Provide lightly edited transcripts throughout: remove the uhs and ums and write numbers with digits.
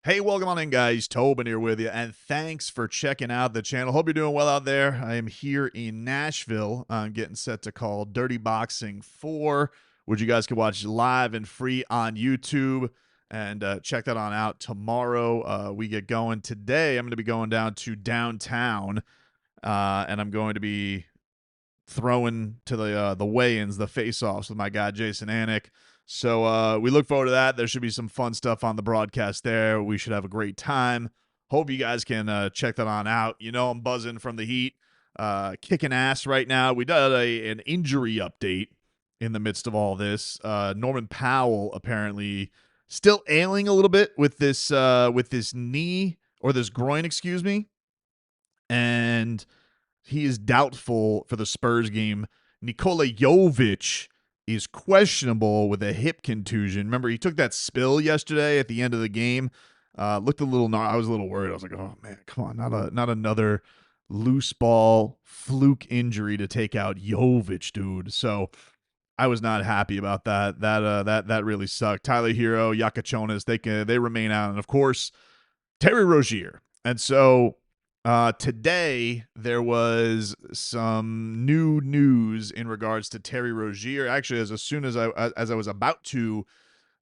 Hey, welcome on in, guys. Tobin here with you, and thanks for checking out the channel. Hope you're doing well out there. I am here in Nashville. I'm getting set to call Dirty Boxing 4, which you guys can watch live and free on YouTube. And check that on out tomorrow. We get going today. I'm going to be going down to downtown, and I'm going to be throwing to the weigh-ins, the face-offs with my guy Jason Anik. So we look forward to that. There should be some fun stuff on the broadcast there. We should have a great time. Hope you guys can check that on out. You know, I'm buzzing from the heat, kicking ass right now. We did an injury update in the midst of all this. Norman Powell apparently still ailing a little bit with this knee, or this groin, excuse me, and he is doubtful for the Spurs game. Nikola Jovic is questionable with a hip contusion. Remember, he took that spill yesterday at the end of the game. Looked a little. I was a little worried. I was like, "Oh man, come on, not another loose ball fluke injury to take out Jovic, dude." So I was not happy about that. That really sucked. Tyler Hero, Yakachonis, they remain out, and of course Terry Rozier. And so today there was some new news in regards to Terry Rozier. Actually, as soon as I was about to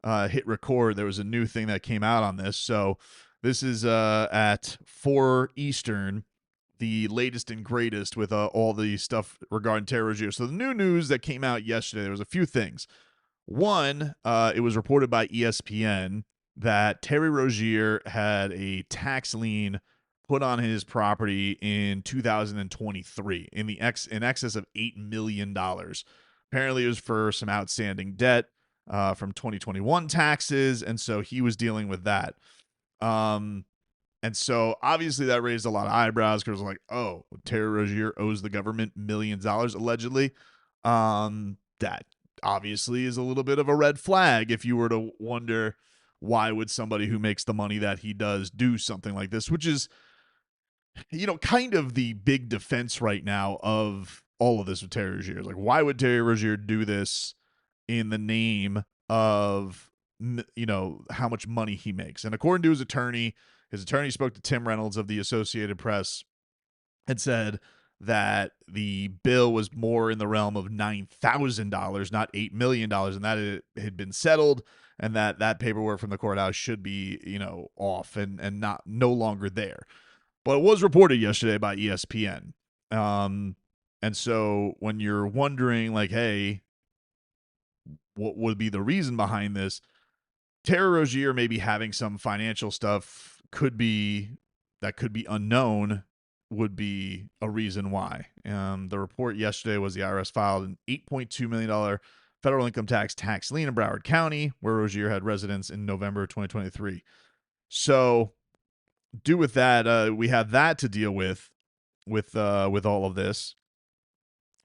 hit record, there was a new thing that came out on this. So this is at 4 Eastern, the latest and greatest with all the stuff regarding Terry Rozier. So the new news that came out yesterday, there was a few things. One, it was reported by ESPN that Terry Rozier had a tax lien put on his property in 2023 in excess of $8 million. Apparently, it was for some outstanding debt from 2021 taxes, and so he was dealing with that. And so obviously that raised a lot of eyebrows because like, oh, Terry Rozier owes the government millions of dollars allegedly. That obviously is a little bit of a red flag if you were to wonder why would somebody who makes the money that he does do something like this, which is, kind of the big defense right now of all of this with Terry Rozier. Like, why would Terry Rozier do this in the name of, how much money he makes? And according to his attorney spoke to Tim Reynolds of the Associated Press and said that the bill was more in the realm of $9,000, not $8 million, and that it had been settled, and that paperwork from the courthouse should be, off and no longer there. But it was reported yesterday by ESPN. And so when you're wondering, like, hey, what would be the reason behind this? Terry Rozier maybe having some financial stuff could be unknown, would be a reason why. The report yesterday was the IRS filed an $8.2 million federal income tax lien in Broward County, where Rozier had residence in November 2023. So, do with that, we have that to deal with all of this.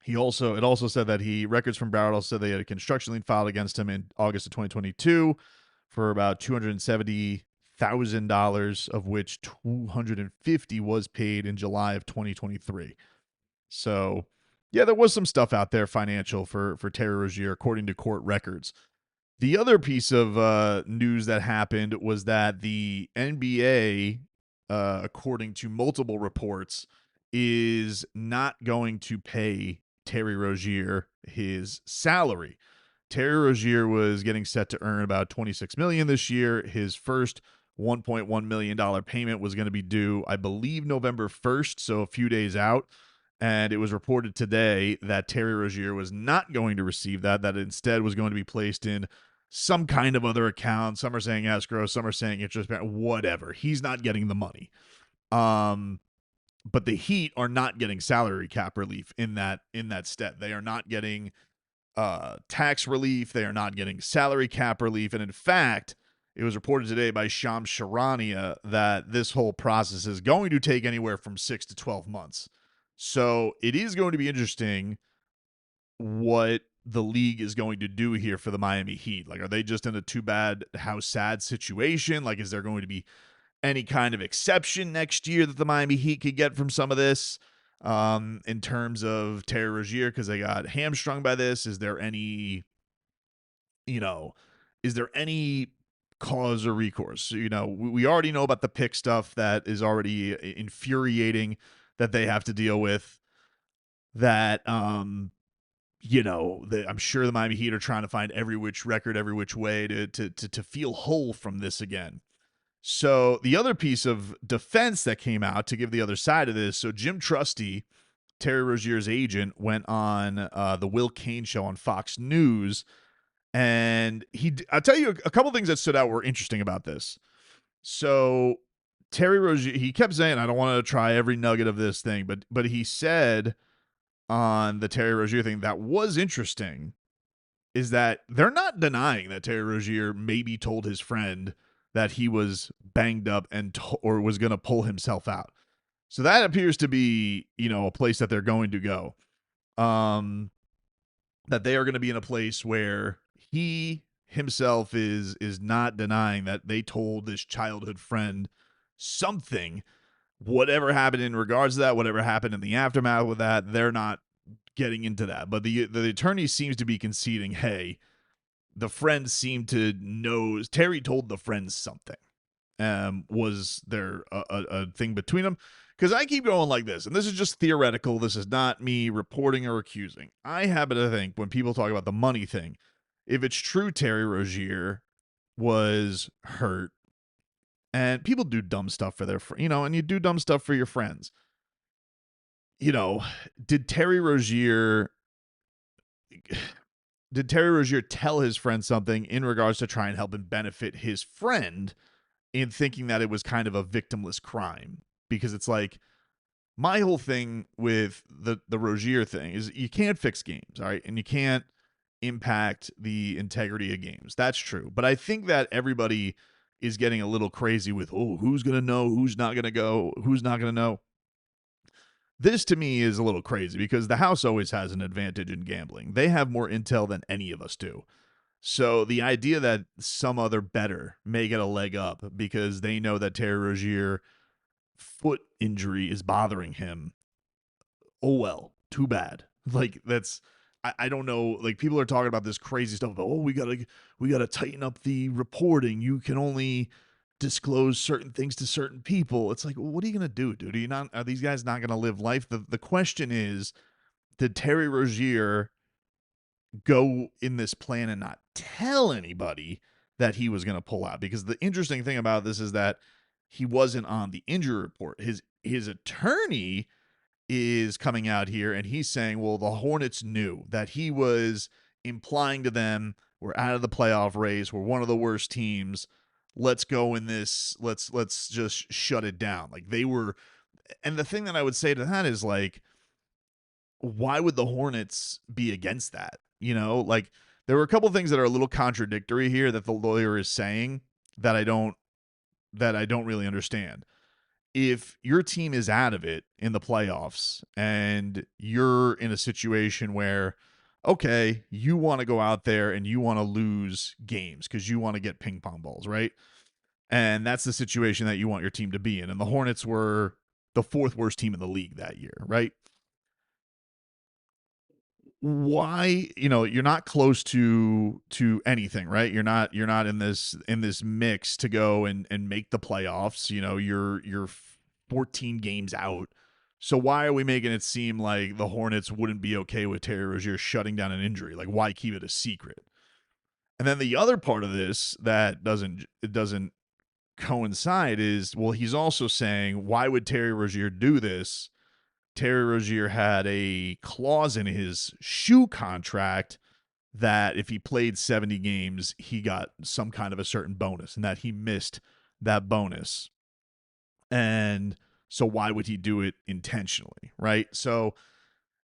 It also said that records from Broward also said they had a construction lien filed against him in August of 2022 for about $270,000, of which $250,000 was paid in July of 2023. So, yeah, there was some stuff out there financial for Terry Rozier, according to court records. The other piece of news that happened was that the NBA, according to multiple reports, is not going to pay Terry Rozier his salary. Terry Rozier was getting set to earn about $26 million this year. His first $1.1 million payment was going to be due, I believe, November 1st, so a few days out. And it was reported today that Terry Rozier was not going to receive that it instead was going to be placed in some kind of other account. Some are saying escrow, some are saying interest, whatever. He's not getting the money. But the Heat are not getting salary cap relief in that step. They are not getting tax relief. They are not getting salary cap relief. And in fact, it was reported today by Shams Charania that this whole process is going to take anywhere from 6 to 12 months. So it is going to be interesting what the league is going to do here for the Miami Heat. Like, are they just in a too bad, how sad situation? Like, is there going to be any kind of exception next year that the Miami Heat could get from some of this in terms of Terry Rozier because they got hamstrung by this? Is there any cause a recourse. We already know about the pick stuff that is already infuriating that they have to deal with. That I'm sure the Miami Heat are trying to find every which record, every which way to feel whole from this again. So the other piece of defense that came out to give the other side of this, so Jim Trusty, Terry Rozier's agent, went on the Will Cain show on Fox News, and I'll tell you a couple things that stood out were interesting about this. So Terry Rozier, he kept saying, I don't want to try every nugget of this thing, but he said on the Terry Rozier thing that was interesting is that they're not denying that Terry Rozier maybe told his friend that he was banged up or was going to pull himself out. So that appears to be, a place that they're going to go. That they are going to be in a place where he himself is not denying that they told this childhood friend something. Whatever happened in regards to that, whatever happened in the aftermath with that, they're not getting into that. But the attorney seems to be conceding, hey, the friend seemed to know. Terry told the friends something. Was there a thing between them? Because I keep going like this, and this is just theoretical. This is not me reporting or accusing. I happen to think when people talk about the money thing, if it's true Terry Rozier was hurt, and people do dumb stuff for their, and you do dumb stuff for your friends. Did Terry Rozier tell his friend something in regards to try and help him benefit his friend in thinking that it was kind of a victimless crime? Because it's like, my whole thing with the Rozier thing is you can't fix games, all right? And you can't impact the integrity of games. That's true. But I think that everybody is getting a little crazy with, who's going to know, who's not going to go, who's not going to know. This to me is a little crazy because the house always has an advantage in gambling. They have more intel than any of us do. So the idea that some other bettor may get a leg up because they know that Terry Rozier foot injury is bothering him, oh well, too bad. Like that's I don't know. Like people are talking about this crazy stuff about, we gotta tighten up the reporting. You can only disclose certain things to certain people. It's like, well, what are you gonna do, dude? Are these guys not gonna live life? The question is, did Terry Rozier go in this plan and not tell anybody that he was gonna pull out? Because the interesting thing about this is that he wasn't on the injury report. His attorney is coming out here and he's saying, well, the Hornets knew that he was implying to them, we're out of the playoff race, we're one of the worst teams. Let's go in this. Let's just shut it down. Like they were. And the thing that I would say to that is like, why would the Hornets be against that? Like there were a couple things that are a little contradictory here that the lawyer is saying that I don't really understand. If your team is out of it in the playoffs and you're in a situation where, okay, you want to go out there and you want to lose games because you want to get ping pong balls, right? And that's the situation that you want your team to be in. And the Hornets were the fourth worst team in the league that year, right? Why, you're not close to anything, right? You're not in this mix to go and make the playoffs. You're 14 games out. So why are we making it seem like the Hornets wouldn't be okay with Terry Rozier shutting down an injury? Like why keep it a secret? And then the other part of this that doesn't coincide is, well, he's also saying, why would Terry Rozier do this? Terry Rozier had a clause in his shoe contract that if he played 70 games, he got some kind of a certain bonus and that he missed that bonus. And so why would he do it intentionally, right? So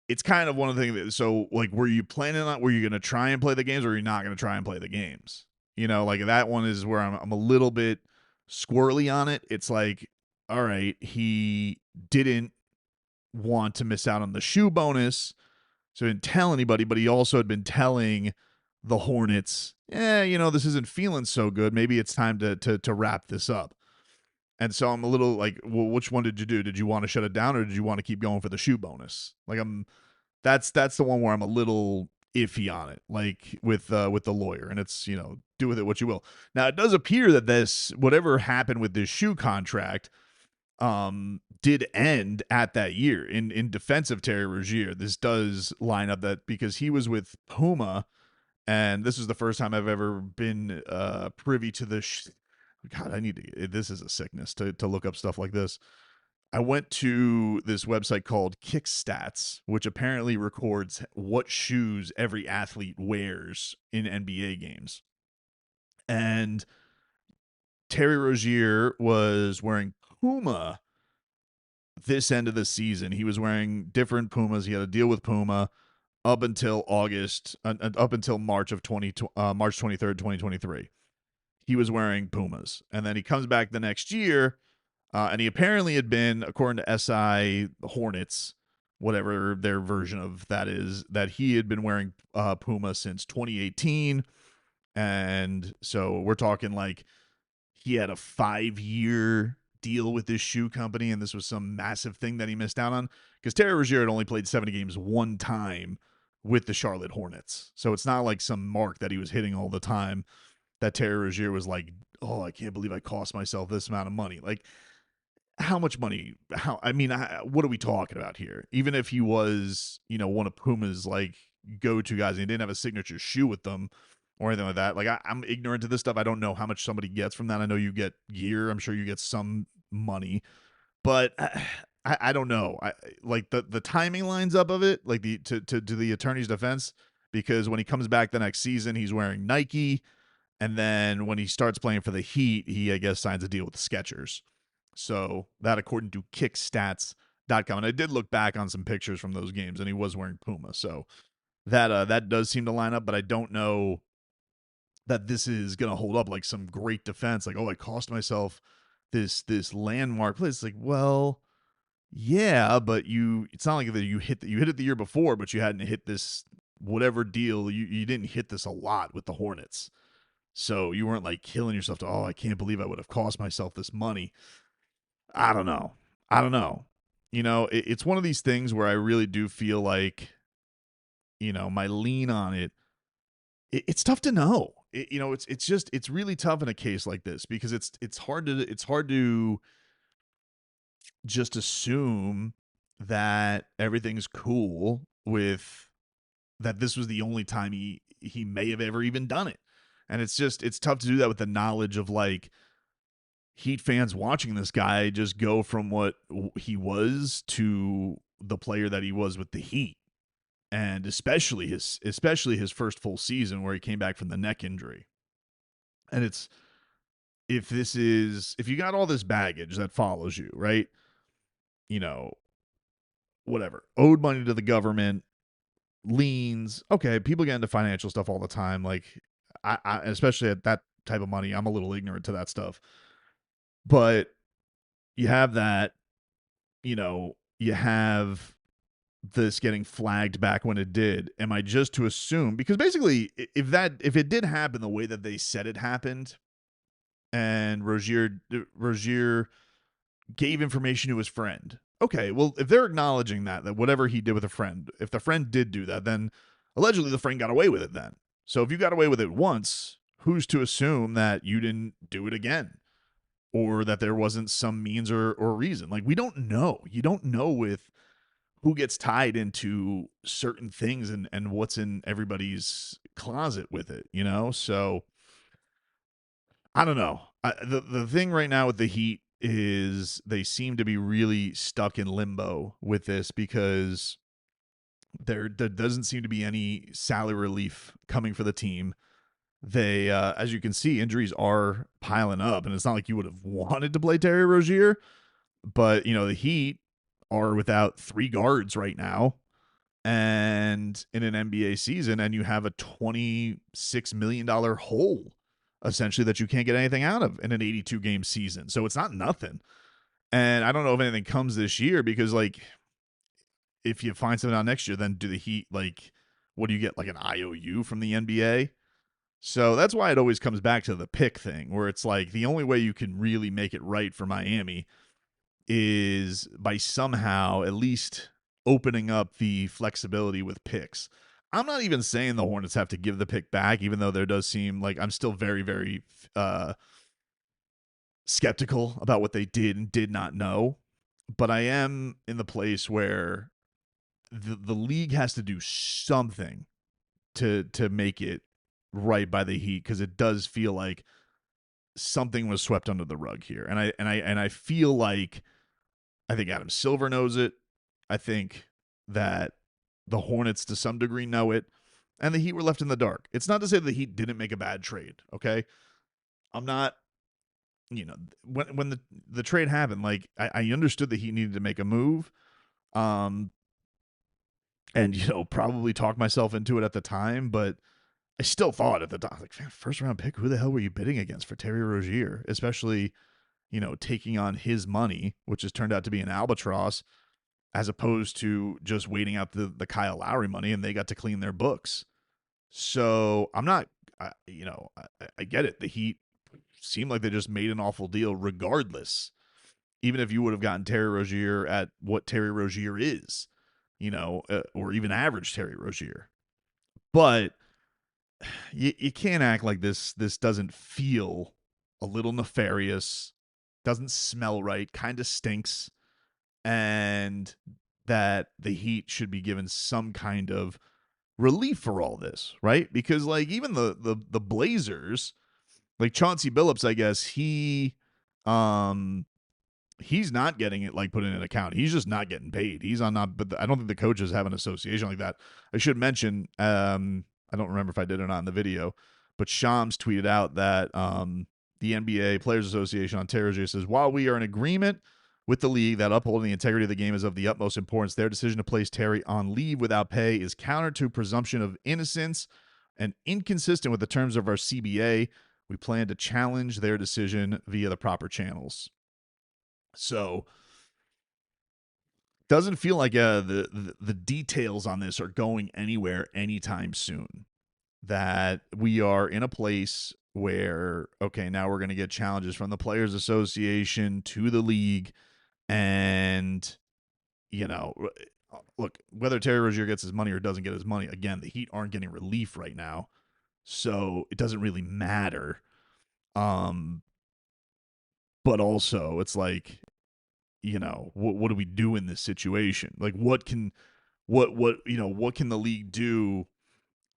it's kind of one of the things that, so like, were you going to try and play the games or are you not going to try and play the games? Like that one is where I'm a little bit squirrely on it. It's like, all right, he didn't want to miss out on the shoe bonus, so he didn't tell anybody, but he also had been telling the Hornets, this isn't feeling so good. Maybe it's time to wrap this up. And so I'm a little like, well, which one did you do? Did you want to shut it down or did you want to keep going for the shoe bonus? Like that's the one where I'm a little iffy on it, like with the lawyer. And it's, do with it what you will. Now, it does appear that this, whatever happened with this shoe contract, did end at that year. In defense of Terry Rozier, this does line up that because he was with Puma, and this is the first time I've ever been privy to this. God, I need to. This is a sickness to look up stuff like this. I went to this website called Kickstats, which apparently records what shoes every athlete wears in NBA games. And Terry Rozier was wearing Puma this end of the season. He was wearing different Pumas. He had a deal with Puma up until up until March 23rd, 2023. He was wearing Pumas. And then he comes back the next year. And he apparently had been, according to SI Hornets, whatever their version of that is, that he had been wearing Puma since 2018. And so we're talking like he had a 5-year deal with this shoe company, and this was some massive thing that he missed out on. Because Terry Rozier had only played 70 games one time with the Charlotte Hornets. So it's not like some mark that he was hitting all the time that Terry Rozier was like, oh, I can't believe I cost myself this amount of money. Like, how much money? What are we talking about here? Even if he was, one of Puma's like go-to guys, and he didn't have a signature shoe with them or anything like that. Like I'm ignorant to this stuff. I don't know how much somebody gets from that. I know you get gear. I'm sure you get some money, but I don't know. I like the timing lines up of it, like to the attorney's defense, because when he comes back the next season, he's wearing Nike, and then when he starts playing for the Heat, he I guess signs a deal with the Skechers. So that according to kickstats.com. And I did look back on some pictures from those games, and he was wearing Puma. So that does seem to line up, but I don't know that this is going to hold up like some great defense. Like, oh, I cost myself this landmark place. It's like, well, yeah, but it's not like that you hit it the year before, but you hadn't hit this whatever deal. You didn't hit this a lot with the Hornets. So you weren't like killing yourself to, oh, I can't believe I would have cost myself this money. I don't know. It's one of these things where I really do feel like, my lean on it's tough to know. It's really tough in a case like this because it's hard to just assume that everything's cool with that this was the only time he may have ever even done it. And it's tough to do that with the knowledge of like Heat fans watching this guy just go from what he was to the player that he was with the Heat. And especially his first full season where he came back from the neck injury. And if you got all this baggage that follows you, right? Whatever. Owed money to the government, liens. Okay, people get into financial stuff all the time. Like I especially at that type of money, I'm a little ignorant to that stuff. But you have that, you have this getting flagged back when it did. Am I just to assume, because basically if it did happen the way that they said it happened, and Rozier gave information to his friend, okay, well, if they're acknowledging that whatever he did with a friend, if the friend did do that, then allegedly the friend got away with it then. So if you got away with it once, who's to assume that you didn't do it again? Or that there wasn't some means or reason? Like, we don't know. You don't know with who gets tied into certain things and what's in everybody's closet with it, So I don't know. The thing right now with the Heat is they seem to be really stuck in limbo with this because there doesn't seem to be any salary relief coming for the team. They, as you can see, injuries are piling up, and it's not like you would have wanted to play Terry Rozier, but the Heat are without 3 guards right now, and in an NBA season, and you have a $26 million hole essentially that you can't get anything out of in an 82 game season. So it's not nothing. And I don't know if anything comes this year because like if you find something out next year, then do the Heat like what do you get, like an IOU from the NBA? So that's why it always comes back to the pick thing, where it's like the only way you can really make it right for Miami is by somehow at least opening up the flexibility with picks. I'm not even saying the Hornets have to give the pick back, even though there does seem like I'm still very, very skeptical about what they did and did not know. But I am in the place where the league has to do something to make it right by the Heat, because it does feel like something was swept under the rug here. And I feel like I think Adam Silver knows it. I think that the Hornets to some degree know it, and the Heat were left in the dark. It's not to say the Heat didn't make a bad trade, okay? I'm not, when the trade happened, like I understood that he needed to make a move, um, and probably talked myself into it at the time, but I still thought at the time, like, man, first round pick, who the hell were you bidding against for Terry Rozier, especially taking on his money, which has turned out to be an albatross, as opposed to just waiting out the Kyle Lowry money, and they got to clean their books. So I'm not, I get it. The Heat seemed like they just made an awful deal regardless, even if you would have gotten Terry Rozier at what Terry Rozier is, or even average Terry Rozier. But you can't act like this doesn't feel a little nefarious, doesn't smell right, kind of stinks, and that the Heat should be given some kind of relief for all this, right? Because like even the Blazers, like Chauncey Billups, I guess he's not getting it like put in an account. He's just not getting paid. He's on not, but I don't think the coaches have an association like that. I should mention, I don't remember if I did or not in the video, but Shams tweeted out that the NBA Players Association on Terry Rozier says, while we are in agreement with the league that upholding the integrity of the game is of the utmost importance, their decision to place Terry on leave without pay is counter to presumption of innocence and inconsistent with the terms of our CBA. We plan to challenge their decision via the proper channels. So doesn't feel like the details on this are going anywhere anytime soon. That we are in a place where, okay, now we're going to get challenges from the Players Association to the league. And, look, whether Terry Rozier gets his money or doesn't get his money, again, the Heat aren't getting relief right now. So it doesn't really matter. But also it's like, what do we do in this situation? Like what can the league do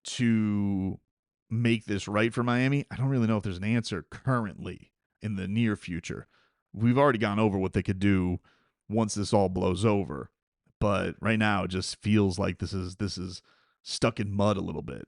to make this right for Miami? I don't really know if there's an answer currently in the near future. We've already gone over what they could do once this all blows over. But right now it just feels like this is stuck in mud a little bit.